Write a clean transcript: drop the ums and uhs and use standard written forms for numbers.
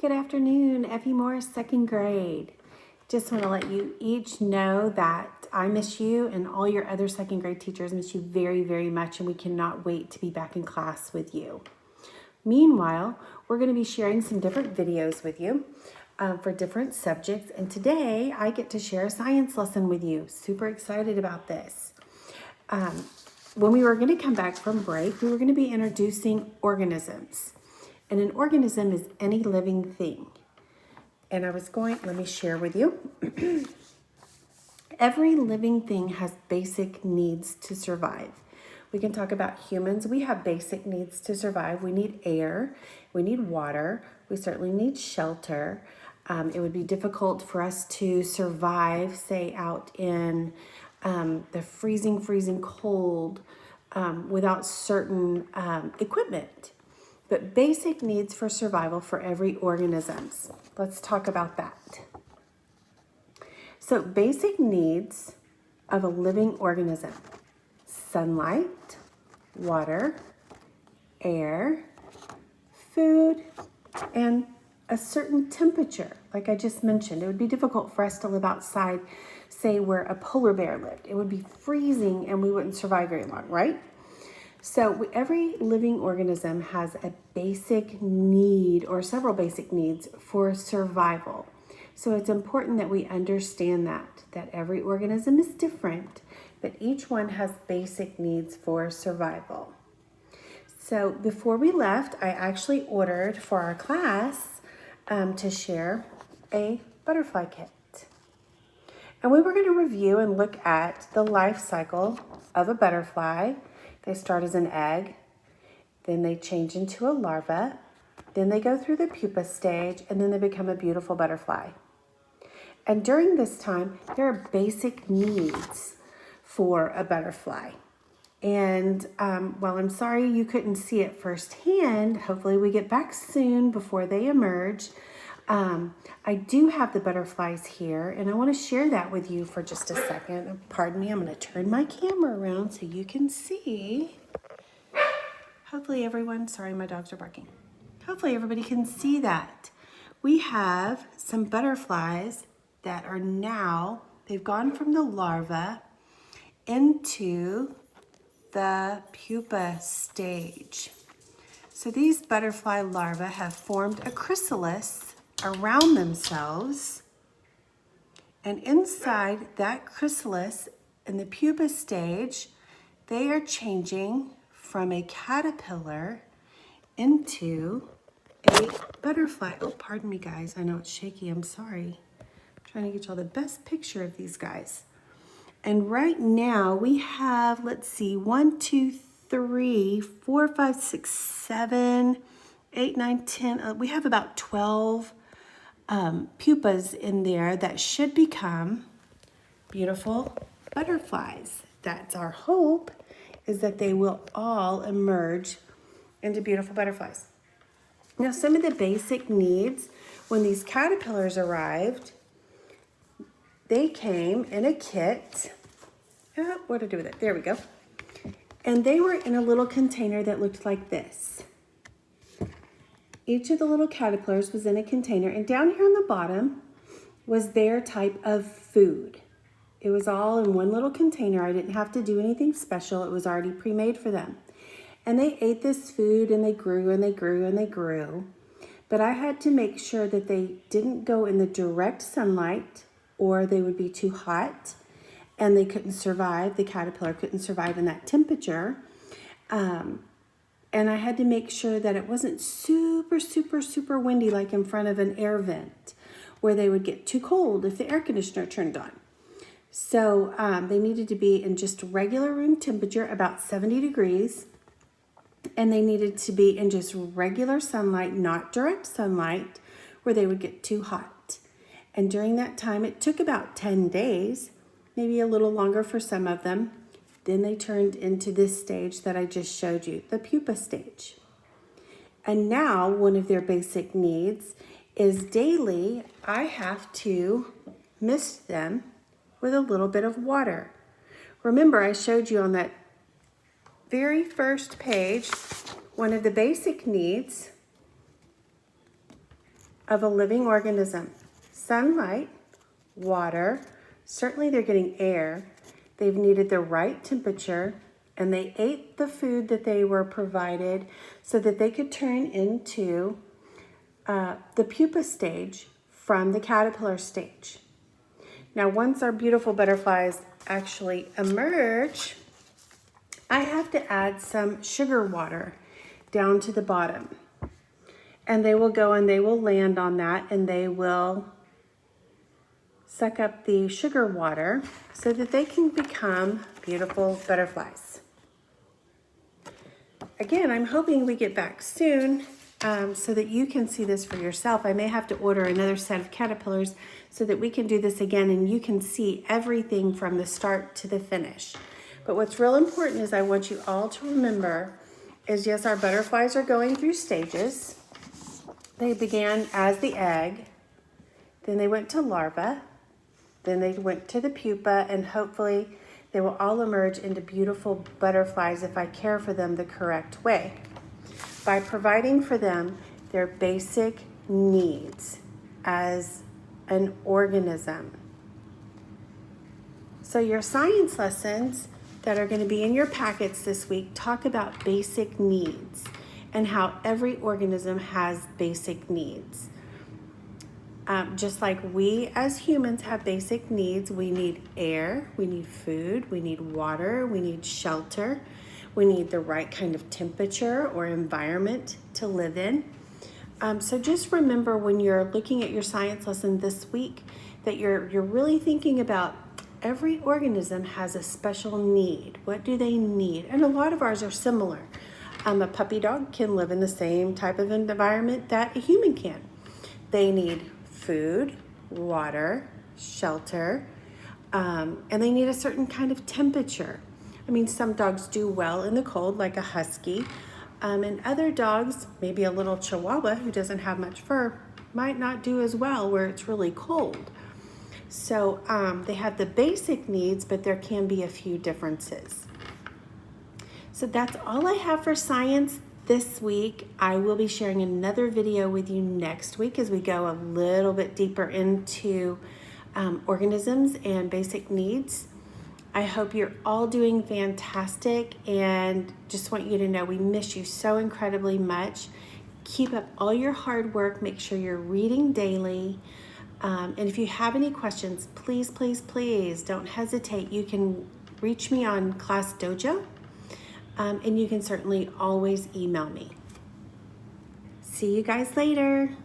Good afternoon, Effie Morris, second grade. Just want to let you each know that I miss you and all your other second grade teachers miss you very, very much, and we cannot wait to be back in class with you. Meanwhile, we're going to be sharing some different videos with you for different subjects, and today I get to share a science lesson with you. Super excited about this. When we were going to come back from break, we were going to be introducing organisms. And an organism is any living thing. And let me share with you. Every living thing has basic needs to survive. We can talk about humans. We have basic needs to survive. We need air. We need water. We certainly need shelter. It would be difficult for us to survive, say, out in the freezing cold without certain equipment. But basic needs for survival for every organism. Let's talk about that. So basic needs of a living organism: sunlight, water, air, food, and a certain temperature. Like I just mentioned, it would be difficult for us to live outside, say where a polar bear lived. It would be freezing and we wouldn't survive very long, right? So every living organism has a basic need or several basic needs for survival. So it's important that we understand that every organism is different, but each one has basic needs for survival. So before we left, I actually ordered for our class to share a butterfly kit. And we were going to review and look at the life cycle of a butterfly. They start as an egg, then they change into a larva, then they go through the pupa stage, and then they become a beautiful butterfly. And during this time, there are basic needs for a butterfly. And while I'm sorry you couldn't see it firsthand, hopefully we get back soon before they emerge. I do have the butterflies here, and I want to share that with you for just a second. Pardon me, I'm going to turn my camera around so you can see. Hopefully everyone, sorry, my dogs are barking. Hopefully everybody can see that. We have some butterflies that are now, they've gone from the larva into the pupa stage. So these butterfly larvae have formed a chrysalis around themselves, and inside that chrysalis in the pupa stage, they are changing from a caterpillar into a butterfly. Oh, pardon me guys, I know it's shaky, I'm sorry. I'm trying to get y'all the best picture of these guys. And right now we have, let's see, 1, 2, 3, 4, 5, 6, 7, 8, 9, 10. We have about 12 pupas in there that should become beautiful butterflies. That's our hope, is that they will all emerge into beautiful butterflies. Now, some of the basic needs when these caterpillars arrived, they came in a kit. What to do with it? There we go. And they were in a little container that looked like this. Each of the little caterpillars was in a container, and down here on the bottom was their type of food. It was all in one little container. I didn't have to do anything special. It was already pre-made for them. And they ate this food, and they grew and they grew and they grew. But I had to make sure that they didn't go in the direct sunlight, or they would be too hot and they couldn't survive. The caterpillar couldn't survive in that temperature. And I had to make sure that it wasn't super windy, like in front of an air vent, where they would get too cold if the air conditioner turned on. So they needed to be in just regular room temperature, about 70 degrees. And they needed to be in just regular sunlight, not direct sunlight, where they would get too hot. And during that time, it took about 10 days, maybe a little longer for some of them. Then they turned into this stage that I just showed you, the pupa stage. And now one of their basic needs is daily, I have to mist them with a little bit of water. Remember, I showed you on that very first page, one of the basic needs of a living organism. Sunlight, water, certainly they're getting air. They've needed the right temperature, and they ate the food that they were provided so that they could turn into the pupa stage from the caterpillar stage. Now, once our beautiful butterflies actually emerge, I have to add some sugar water down to the bottom. And they will go and they will land on that, and they will suck up the sugar water so that they can become beautiful butterflies. Again, I'm hoping we get back soon so that you can see this for yourself. I may have to order another set of caterpillars so that we can do this again and you can see everything from the start to the finish. But what's real important is I want you all to remember is, yes, our butterflies are going through stages. They began as the egg, then they went to larva, then they went to the pupa, and hopefully they will all emerge into beautiful butterflies if I care for them the correct way, by providing for them their basic needs as an organism. So your science lessons that are going to be in your packets this week talk about basic needs and how every organism has basic needs. Just like we as humans have basic needs, we need air, we need food, we need water, we need shelter, we need the right kind of temperature or environment to live in. So just remember when you're looking at your science lesson this week that you're really thinking about every organism has a special need. What do they need? And a lot of ours are similar. A puppy dog can live in the same type of environment that a human can. They need food, water, shelter, and they need a certain kind of temperature. I mean, some dogs do well in the cold, like a husky, and other dogs, maybe a little Chihuahua who doesn't have much fur, might not do as well where it's really cold. So they have the basic needs, but there can be a few differences. So that's all I have for science this week. I will be sharing another video with you next week as we go a little bit deeper into organisms and basic needs. I hope you're all doing fantastic, and just want you to know we miss you so incredibly much. Keep up all your hard work. Make sure you're reading daily. And if you have any questions, please, please, please don't hesitate. You can reach me on Class Dojo. And you can certainly always email me. See you guys later.